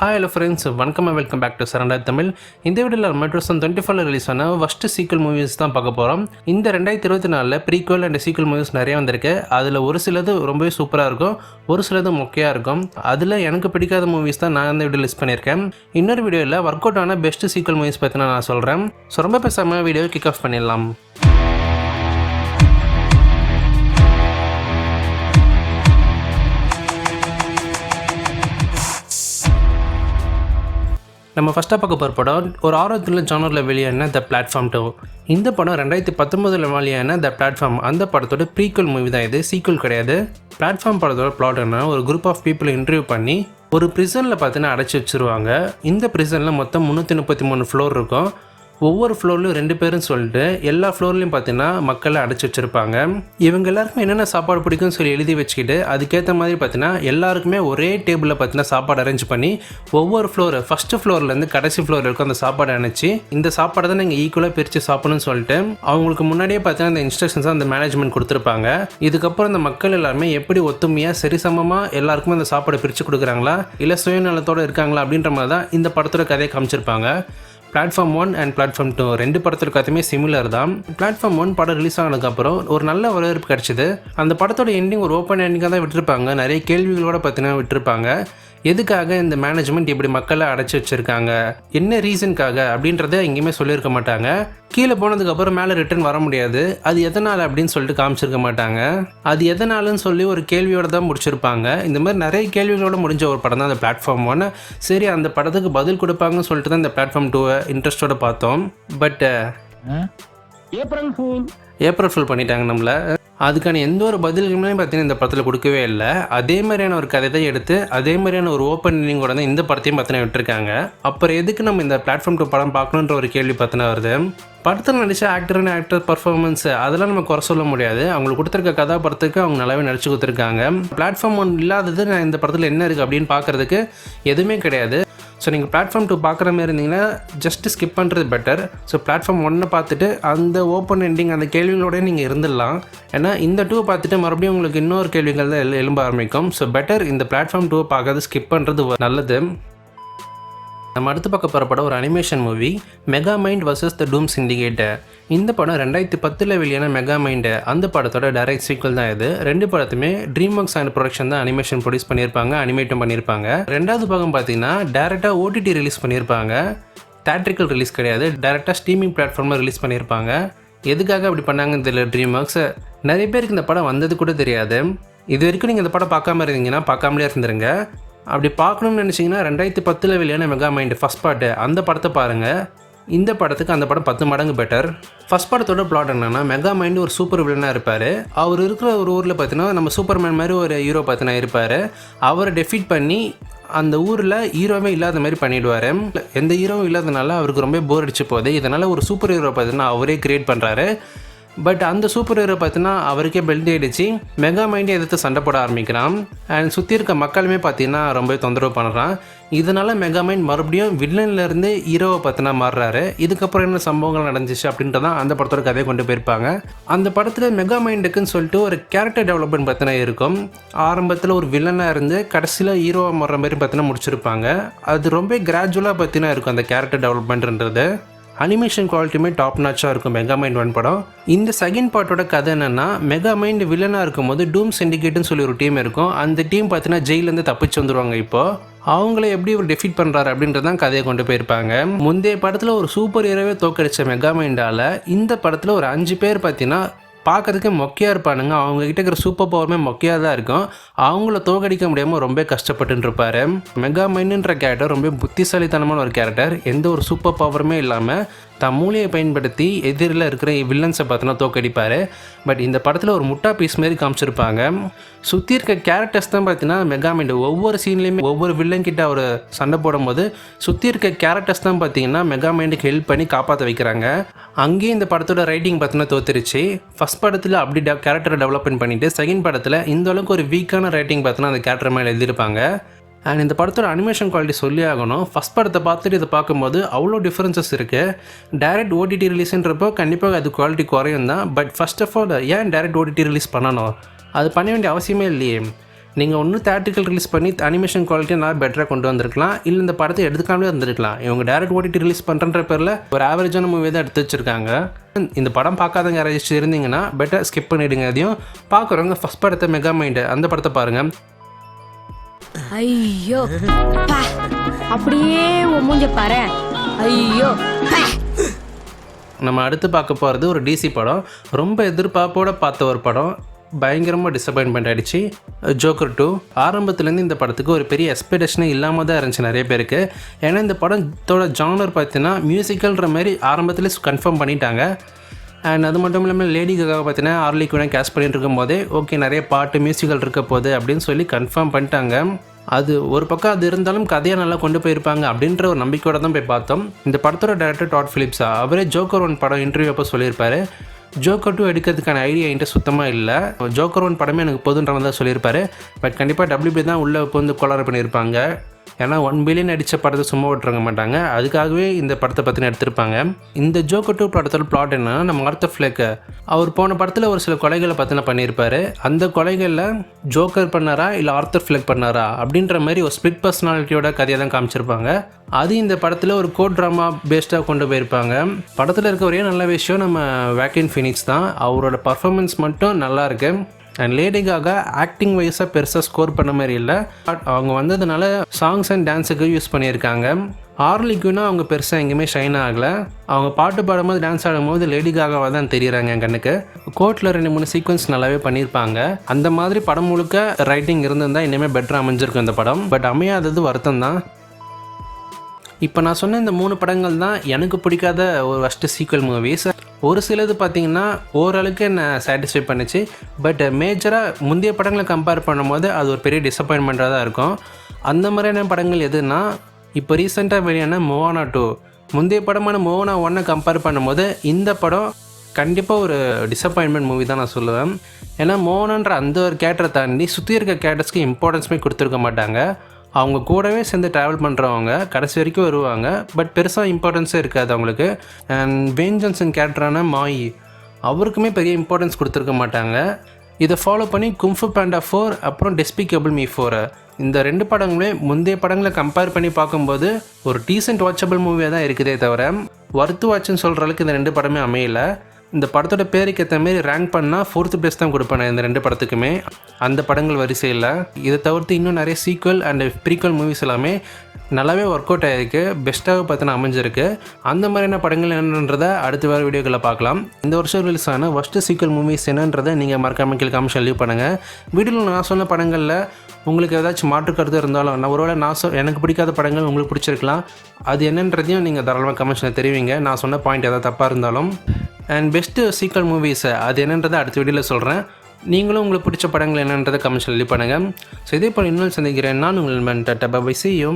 Hi hello friends, வணக்கம் and welcome back to Saranda Tamil. இந்த வீடியோவில் நம்ம 2024 ரிலீஸ் ஆன ஃபஸ்ட்டு சீக்வல் மூவிஸ் தான் பார்க்க போகிறோம். இந்த 2024 ப்ரீக்வல் அண்ட் சீக்வல் மூவிஸ் நிறைய வந்திருக்கு. அதில் ஒரு சிலது ரொம்பவே சூப்பராக இருக்கும், ஒரு சிலது மொக்கையாக இருக்கும். அதில் எனக்கு பிடிக்காத மூவிஸ் தான் நான் இந்த வீடியோ லிஸ்ட் பண்ணியிருக்கேன். இன்னொரு வீடியோவில் ஒர்க் அவுட் ஆன பெஸ்ட் சீக்வல் மூவிஸ் பற்றி நான் சொல்கிறேன். ஸோ ரொம்ப பேசாமல் வீடியோ கிக் ஆஃப் பண்ணிடலாம். நம்ம ஃபஸ்ட்டாக பார்க்க போகிற படம் ஒரு ஆர்வத்தில் ஜானரில் வெளியான த பிளாட்ஃபார்ம் 2. இந்த படம் 2019 வெளியான த பிளாட்ஃபார்ம், அந்த படத்தோட ப்ரீக்வல் மூவி தான் இது, சீக்வல் கிடையாது. பிளாட்ஃபார்ம் படத்தோட பிளாட் என்ன, ஒரு குரூப் ஆஃப் பீப்புளை இன்டர்வியூ பண்ணி ஒரு ப்ரிசனில் பார்த்தீங்கன்னா அடைச்சி வச்சுருவாங்க. இந்த ப்ரிசனில் மொத்தம் 333 ஃப்ளோர் இருக்கும். ஒவ்வொரு ஃப்ளோர்லையும் 2 பேரும் சொல்லிட்டு எல்லா ஃப்ளோர்லையும் பார்த்தீங்கன்னா மக்களை அடைச்சி வச்சுருப்பாங்க. இவங்க எல்லாருக்கும் என்னென்ன சாப்பாடு பிடிக்கும்னு சொல்லி எழுதி வச்சுக்கிட்டு அதுக்கேற்ற மாதிரி பார்த்தீங்கன்னா எல்லாருக்குமே ஒரே டேபிளில் பார்த்தீங்கன்னா சாப்பாடு அரேஞ்ச் பண்ணி ஒவ்வொரு ஃப்ளோர், ஃபஸ்ட்டு ஃப்ளோர்லேருந்து கடைசி ஃப்ளோர் இருக்கும் அந்த சாப்பாடு அணைச்சி இந்த சாப்பாடை தான் நீங்கள் ஈக்குவலாக பிரித்து சாப்பிடணும்னு சொல்லிட்டு அவங்களுக்கு முன்னாடியே பார்த்தீங்கன்னா அந்த இன்ஸ்ட்ரக்ஷன்ஸாக அந்த மேனேஜ்மெண்ட் கொடுத்துருப்பாங்க. இதுக்கப்புறம் இந்த மக்கள் எல்லாருமே எப்படி ஒத்துமையாக சரிசமமாக எல்லாருக்குமே அந்த சாப்பாடை பிரித்து கொடுக்குறாங்களா இல்லை சுயநலத்தோடு இருக்காங்களா அப்படின்ற மாதிரி தான் இந்த படத்தோட கதையை காமிச்சிருப்பாங்க. பிளாட்ஃபார்ம் 1 அண்ட் பிளாட்ஃபார்ம் 2 ரெண்டு படத்தோட கதையுமே சிமிலர் தான். பிளாட்ஃபார்ம் 1 படம் ரிலீஸ் ஆனதுக்கப்புறம் ஒரு நல்ல வரவேற்பு கிடச்சிது. அந்த படத்தோட எண்டிங் ஒரு ஓப்பன் எண்டிங்காக தான் விட்டுருப்பாங்க, நிறைய கேள்விகளோட பார்த்தீங்கன்னா விட்டுருப்பாங்க. எதுக்காக இந்த மேனேஜ்மெண்ட் இப்படி மக்களை அடைச்சி வச்சுருக்காங்க, என்ன ரீசனுக்காக அப்படின்றத எங்கேயுமே சொல்லியிருக்க மாட்டாங்க. கீழே போனதுக்கப்புறம் மேலே ரிட்டர்ன் வர முடியாது, அது எதனால் அப்படின்னு சொல்லிட்டு காமிச்சிருக்க மாட்டாங்க. அது எதனாலன்னு சொல்லி ஒரு கேள்வியோடு தான் முடிச்சிருப்பாங்க. இந்த மாதிரி நிறைய கேள்விகளோடு முடிஞ்ச ஒரு படம் தான் அந்த பிளாட்ஃபார்ம் 1. சரி, அந்த படத்துக்கு பதில் கொடுப்பாங்கன்னு சொல்லிட்டு தான் இந்த பிளாட்ஃபார்ம் 2 இன்ட்ரெஸ்டோடு பார்த்தோம். பட் ஏப்ரல் ஃபுல் பண்ணிட்டாங்க நம்மளை. அதுக்கான எந்த ஒரு பதில்களுமே பார்த்தீங்கன்னா இந்த படத்தில் கொடுக்கவே இல்லை. அதே மாதிரியான ஒரு கதை தான் எடுத்து அதே மாதிரியான ஒரு ஓப்பன் எண்டிங்கோட தான் இந்த படத்தையும் பார்த்தீங்கன்னா விட்டுருக்காங்க. அப்புறம் எதுக்கு நம்ம இந்த பிளாட்ஃபார்ம் 2 படம் பார்க்கணுன்ற ஒரு கேள்வி பார்த்தீங்கன்னா வருது. படத்தில் நடித்த ஆக்டர் பர்ஃபார்மன்ஸ் அதெல்லாம் நம்ம குறை சொல்ல முடியாது. அவங்களுக்கு கொடுத்துருக்க கதாபாத்திரத்துக்கு அவங்க நல்லாவே நடிச்சு கொடுத்துருக்காங்க. பிளாட்ஃபார்ம் 1 இல்லாதது நான் இந்த படத்தில் என்ன இருக்குது அப்படின்னு பார்க்குறதுக்கு எதுவுமே கிடையாது. ஸோ நீங்கள் பிளாட்ஃபார்ம் 2 பார்க்குற மாதிரி இருந்தீங்கன்னா ஜஸ்ட்டு ஸ்கிப் பண்ணுறது பெட்டர். ஸோ பிளாட்ஃபார்ம் 1 பார்த்துட்டு அந்த ஓப்பன் எண்டிங் அந்த கேள்விகளோடய நீங்கள் இருந்துடலாம். ஏன்னா இந்த 2 பார்த்துட்டு மறுபடியும் உங்களுக்கு இன்னொரு கேள்விகள் தான் எழும்ப ஆரம்பிக்கும். ஸோ பெட்டர் இந்த பிளாட்ஃபார்ம் 2 பார்க்காத ஸ்கிப் பண்ணுறது நல்லது. நம்ம அடுத்து பார்க்க போகிற படம் ஒரு animation movie, mega mind vs த டூம் சிண்டிகேட்டர். இந்த படம் 2010 வெளியான மெகா மைண்டு, அந்த படத்தோட டைரக்ட் சீக்வல் தான் இது. ரெண்டு படத்துமே ட்ரீம் ஒர்க்ஸ் அண்ட் ப்ரொடக்ஷன் தான் அனிமேஷன் ப்ரொடியூஸ் பண்ணியிருப்பாங்க, அனிமேட்டும் பண்ணியிருப்பாங்க. ரெண்டாவது பாகம் பார்த்தீங்கன்னா டேரெக்டாக ஓடிடி ரிலீஸ் பண்ணியிருப்பாங்க, தேட்ரிக்கல் ரிலீஸ் கிடையாது, டேரெக்டாக ஸ்ட்ரீமிங் பிளாட்ஃபார்மில் ரிலீஸ் பண்ணியிருப்பாங்க. எதுக்காக அப்படி பண்ணாங்கன்னு தெரியல ட்ரீம் ஒர்க்ஸ். நிறைய பேருக்கு இந்த படம் வந்தது கூட தெரியாது. இது வரைக்கும் நீங்கள் இந்த படம் பார்க்காம இருந்தீங்கன்னா பார்க்காமலே இருந்துருங்க. அப்படி பார்க்கணும்னு நினச்சிங்கன்னா 2010 வெளியான மெகா மைண்டு ஃபஸ்ட் பார்ட்டு, அந்த படத்தை பாருங்கள். இந்த படத்துக்கு அந்த படம் 10 மடங்கு பெட்டர். ஃபஸ்ட் படத்தோட பிளாட் என்னென்னா, மெகா மைண்டு ஒரு சூப்பர் வில்லனாக இருப்பார். அவர் இருக்கிற ஒரு ஊரில் பார்த்தீங்கன்னா நம்ம சூப்பர்மேன் மாதிரி ஒரு ஹீரோ பார்த்தீங்கன்னா இருப்பார். அவரை டெஃபீட் பண்ணி அந்த ஊரில் ஹீரோவே இல்லாத மாதிரி பண்ணிவிடுவார். எந்த ஹீரோவும் இல்லாதனால அவருக்கு ரொம்ப போர் அடிச்சு போகுது. இதனால் ஒரு சூப்பர் ஹீரோ பார்த்தீங்கன்னா அவரே க்ரியேட் பண்ணுறாரு. பட் அந்த சூப்பர் ஹீரோ பார்த்தீங்கன்னா அவருக்கே பெல்ட் அடிச்சு மெகா மைண்டை எதிர்த்து சண்டை போட ஆரம்பிக்கிறான். அண்ட் சுற்றி இருக்க மக்களுமே பார்த்தீங்கன்னா ரொம்ப தொந்தரவு பண்ணுறான். இதனால் மெகா மைண்ட் மறுபடியும் வில்லன்லேருந்து ஹீரோவை பார்த்தீங்கன்னா மாறுறாரு. இதுக்கப்புறம் என்ன சம்பவங்கள் நடந்துச்சு அப்படின்றதான் அந்த படத்தோட கதையை கொண்டு போயிருப்பாங்க. அந்த படத்தில் மெகா மைண்டுக்குன்னு சொல்லிட்டு ஒரு கேரக்டர் டெவலப்மெண்ட் பார்த்தீங்கன்னா இருக்கும். ஆரம்பத்தில் ஒரு வில்லனாக இருந்து கடைசியில் ஹீரோவை மாறுற மாதிரி பார்த்தீங்கன்னா முடிச்சிருப்பாங்க. அது ரொம்ப கிராஜுவலாக பார்த்தீங்கன்னா இருக்கும் அந்த கேரக்டர் டெவலப்மெண்ட்ன்றது. அனிமேஷன் குவாலிட்டியுமே டாப் நாச்சாக இருக்கும் மெகா மைண்ட் 1 படம். இந்த செகண்ட் பார்ட்டோட கதை என்னென்னா, மெகா மைண்ட் வில்லனாக இருக்கும் போது டூம் சிண்டிகேட்னு சொல்லி ஒரு டீம் இருக்கும். அந்த டீம் பார்த்தீங்கன்னா ஜெயிலேருந்து தப்பிச்சு வந்துடுவாங்க. இப்போது அவங்கள எப்படி ஒரு டெஃபீட் பண்ணுறாரு அப்படின்றதான் கதையை கொண்டு போயிருப்பாங்க. முந்தைய படத்தில் ஒரு சூப்பர் ஹீரோவே தோக்கடிச்ச மெகா மைண்டால் இந்த படத்தில் ஒரு 5 பேர் பார்த்தீங்கன்னா பார்க்கறதுக்கு மொக்கையாக இருப்பானுங்க. அவங்கக்கிட்ட இருக்கிற சூப்பர் பவருமே மொக்கையாக தான் இருக்கும். அவங்கள தோக்கடிக்க முடியாமல் ரொம்ப கஷ்டப்பட்டு இருப்பார். மெகா மைண்டுன்ற கேரக்டர் ரொம்ப புத்திசாலித்தனமான ஒரு கேரக்டர். எந்த ஒரு சூப்பர் பவருமே இல்லாமல் தன் மூளையை பயன்படுத்தி எதிரில் இருக்கிற வில்லன்ஸை பார்த்தோன்னா தோக்கடிப்பார். பட் இந்த படத்தில் ஒரு முட்டா பீஸ் மாரி காமிச்சிருப்பாங்க. சுற்றி இருக்க கேரக்டர்ஸ் தான் பார்த்தீங்கன்னா மெகா மைண்டு ஒவ்வொரு சீன்லேயுமே ஒவ்வொரு வில்லன் கிட்ட அவர் சண்டை போடும்போது சுற்றி இருக்க கேரக்டர்ஸ் தான் பார்த்தீங்கன்னா மெகா மைண்டுக்கு ஹெல்ப் பண்ணி காப்பாற்ற வைக்கிறாங்க. அங்கேயும் இந்த படத்தோட ரைட்டிங் பார்த்தீங்கன்னா தோத்துருச்சு. ஃபஸ்ட் படத்தில் அப்படி கேரக்டரை டெவலப்மெண்ட் பண்ணிவிட்டு செகண்ட் படத்தில் இந்த அளவுக்கு ஒரு வீக்கான ரைட்டிங் பார்த்தோன்னா அந்த கேரக்டர் மேலே எழுதியிருப்பாங்க. அண்ட் இந்த படத்தோட அனிமேஷன் குவாலிட்டி சொல்லி ஆகணும். ஃபஸ்ட் படத்தை பார்த்துட்டு இதை பார்க்கும்போது அவ்வளோ டிஃப்ரென்சஸ் இருக்குது. டைரக்ட் ஓடிடி ரிலீஸ்ன்றப்போ கண்டிப்பாக அது குவாலிட்டி குறையும் தான். பட் ஃபர்ஸ்ட் ஆஃப் ஆல் ஏன் டைரக்ட் ஓடிடி ரிலீஸ் பண்ணணும், அது பண்ண வேண்டிய அவசியமே இல்லையே. நீங்கள் ஒன்றும் தேட்டரிக்கல் ரிலீஸ் பண்ணி அனிமேஷன் குவாலிட்டியை நல்லா பெட்டராக கொண்டு வந்திருக்கலாம், இல்லை இந்த படத்தை எடுத்துக்காமலே வந்திருக்கலாம். இவங்க டேரக்ட் ஓடிடி ரிலீஸ் பண்ணுறன்ற பேரில் ஒரு ஆவரேஜான மூவி தான் எடுத்து வச்சுருக்காங்க. இந்த படம் பார்க்காதவங்க யாராச்சும் இருந்தீங்கன்னா பெட்டர் ஸ்கிப் பண்ணிவிடுங்க. அதையும் பார்க்குறவங்க ஃபஸ்ட் படத்தை மெகா மைண்டு அந்த படத்தை பாருங்கள். ஐயோ அப்படியே மூஞ்ச பாரு. ஐயோ நம்ம அடுத்து பார்க்க போகிறது ஒரு டிசி படம். ரொம்ப எதிர்பார்ப்போடு பார்த்த ஒரு படம், பயங்கரமாக டிசப்பாயின்மெண்ட் ஆகிடுச்சு. ஜோக்கர் 2. ஆரம்பத்துலேருந்து இந்த படத்துக்கு ஒரு பெரிய எக்ஸ்பெக்டேஷனே இல்லாமல் தான் இருந்துச்சு நிறைய பேருக்கு. ஏன்னா இந்த படத்தோட ஜானர் பார்த்தீங்கன்னா மியூசிக்கல்ன்ற மாதிரி ஆரம்பத்துலேயே கன்ஃபார்ம் பண்ணிட்டாங்க. அண்ட் அது மட்டும் இல்லாமல் லேடி காகா பார்த்தீங்கன்னா ஹார்லி குயினை கேஸ்ட் பண்ணிட்டு இருக்கும் போதே ஓகே நிறைய பாட்டு மியூசிக்கல் இருக்க போகுது அப்படின்னு சொல்லி கன்ஃபார்ம் பண்ணிட்டாங்க. அது ஒரு பக்கம் அது இருந்தாலும் கதையாக நல்லா கொண்டு போயிருப்பாங்க அப்படின்ற ஒரு நம்பிக்கையோட தான் போய் பார்த்தோம். இந்த படத்தோட டைரக்டர் டாட் ஃபிலிப்ஸா, அவரே ஜோக்கர் 1 படம் இன்டர்வியூ அப்போ சொல்லியிருப்பாரு, ஜோக்கர் 2 எடுக்கிறதுக்கான ஐடியா என்கிட்ட சுத்தமாக இல்லை, ஜோக்கர் 1 படமே எனக்கு போதுன்ற மாதிரி தான் சொல்லியிருப்பாரு. பட் கண்டிப்பாக WB தான் உள்ளே வந்து கொலார பண்ணியிருப்பாங்க. ஏன்னா 1 பில்லியன் அடித்த படத்தை சும்மா விட்டுருக்க மாட்டாங்க, அதுக்காகவே இந்த படத்தை பற்றின எடுத்திருப்பாங்க. இந்த ஜோக்கர் 2 படத்தோட பிளாட் என்னன்னா, நம்ம ஆர்த்தர் ஃப்ளேக் அவர் போன படத்தில் ஒரு சில கொலைகளை பற்றின பண்ணியிருப்பார். அந்த கொலைகளில் ஜோக்கர் பண்ணாரா இல்லை ஆர்த்தர் ஃப்ளேக் பண்ணாரா அப்படின்ற மாதிரி ஒரு ஸ்பிளிட் பர்சனாலிட்டியோட கதையை தான் காமிச்சிருப்பாங்க. அது இந்த படத்தில் ஒரு கோட் ட்ராமா பேஸ்டாக கொண்டு போயிருப்பாங்க. படத்தில் இருக்க ஒரே நல்ல விஷயம் நம்ம வாக்கின் ஃபீனிக்ஸ் தான். அவரோட பர்ஃபார்மன்ஸ் மட்டும் நல்லா இருக்கு. அண்ட் லேடி காகா ஆக்டிங் வைஸாக பெருசாக ஸ்கோர் பண்ண மாதிரி இல்லை, பட் அவங்க வந்ததுனால சாங்ஸ் அண்ட் டான்ஸுக்கு யூஸ் பண்ணியிருக்காங்க. ஹார்லி குயினா அவங்க பெருசாக எங்கேயுமே ஷைன் ஆகலை. அவங்க பாட்டு பாடும்போது டான்ஸ் ஆடும்போது லேடி காகாவாக தான் தெரியுறாங்க என் கண்ணுக்கு. கோர்ட்டில் 2-3 சீக்வன்ஸ் நல்லாவே பண்ணியிருப்பாங்க. அந்த மாதிரி படம் முழுக்க ரைட்டிங் இருந்திருந்தால் இனிமேல் பெட்டராக அமைஞ்சிருக்கும் இந்த படம். பட் அமையாதது வருத்தம் தான். இப்போ நான் சொன்ன இந்த 3 படங்கள் தான் எனக்கு பிடிக்காத ஒரு ஃபஸ்ட்டு சீக்வல் மூவிஸ். ஒரு சிலது பார்த்திங்கன்னா ஓரளவுக்கு என்னை சாட்டிஸ்ஃபை பண்ணிச்சு. பட் மேஜராக முந்தைய படங்களை கம்பேர் பண்ணும்போது அது ஒரு பெரிய டிசப்பாயின்மெண்ட்டாக தான் இருக்கும். அந்த மாதிரியான படங்கள் எதுனா, இப்போ ரீசெண்டாக வெளியான மோவானா 2, முந்தைய படமான மோவானா 1 கம்பேர் பண்ணும்போது இந்த படம் கண்டிப்பாக ஒரு டிசப்பாயின்மெண்ட் மூவி தான் நான் சொல்லுவேன். ஏன்னா மோவானான்ற அந்த ஒரு கேரக்டரை தாண்டி சுற்றி இருக்க கேரக்டர்ஸ்க்கு இம்பார்ட்டன்ஸுமே கொடுத்துருக்க மாட்டாங்க. அவங்க கூடவே சேர்ந்து ட்ராவல் பண்ணுறவங்க கடைசி வரைக்கும் வருவாங்க, பட் பெருசாக இம்பார்ட்டன்ஸே இருக்காது அவங்களுக்கு. அண்ட் வேன் ஜான்சன் கேரக்டரான மாயி, அவருக்குமே பெரிய இம்பார்ட்டன்ஸ் கொடுத்துருக்க மாட்டாங்க. இதை ஃபாலோ பண்ணி கும்ஃபு பாண்டா 4 அப்புறம் டெஸ்பிகபிள் மீ 4, இந்த 2 படங்களுமே முந்தைய படங்களை கம்பேர் பண்ணி பார்க்கும்போது ஒரு டீசென்ட் வாட்சபிள் மூவியாக தான் இருக்குதே தவிர ஒர்த்து வாட்சுன்னு சொல்கிற அளவுக்கு இந்த 2 படமே அமையலை. இந்த படத்தோட பேருக்கு ஏற்ற மாரி ரேங்க் பண்ணால் 4th பிளேஸ் தான் கொடுப்பேன் இந்த 2 படத்துக்குமே அந்த படங்கள் வரிசையில். இதை தவிர்த்து இன்னும் நிறைய சீக்வல் அண்ட் ப்ரீக்வல் மூவிஸ் எல்லாமே நல்லாவே ஒர்க் அவுட் ஆகிருக்கு, பெஸ்ட்டாக பார்த்தினா அமைஞ்சிருக்கு. அந்த மாதிரியான படங்கள் என்னன்றதை அடுத்த வேறு வீடியோக்களை பார்க்கலாம். இந்த வருஷம் ரிலீஸ் ஆன ஃபஸ்ட்டு சீக்வல் மூவிஸ் என்னன்றதை நீங்கள் மறக்காமல் கீழே காமிஷன் லீவ் பண்ணுங்கள். வீடியோவில் நான் சொன்ன படங்களில் உங்களுக்கு ஏதாச்சும் மாற்று கருத்து இருந்தாலும், நான் ஒருவேளை எனக்கு பிடிக்காத படங்கள் உங்களுக்கு பிடிச்சிருக்கலாம், அது என்னன்றதையும் நீங்கள் தாராளமாக கமெண்ட்ஸில் தெரிவிங்க. நான் சொன்ன பாயிண்ட் ஏதாவது தப்பாக இருந்தாலும். அண்ட் பெஸ்ட்டு சீக்வல் மூவிஸை அது என்னன்றதை அடுத்த வீடியோவில் சொல்கிறேன். நீங்களும் உங்களுக்கு பிடிச்ச படங்கள் என்னன்றதை கமெண்ட்ஸில் லீவ் பண்ணுங்கள். ஸோ இதே போல் இன்னும் சந்திக்கிறேன். நான் உங்கள் டாட்டா பை, see you.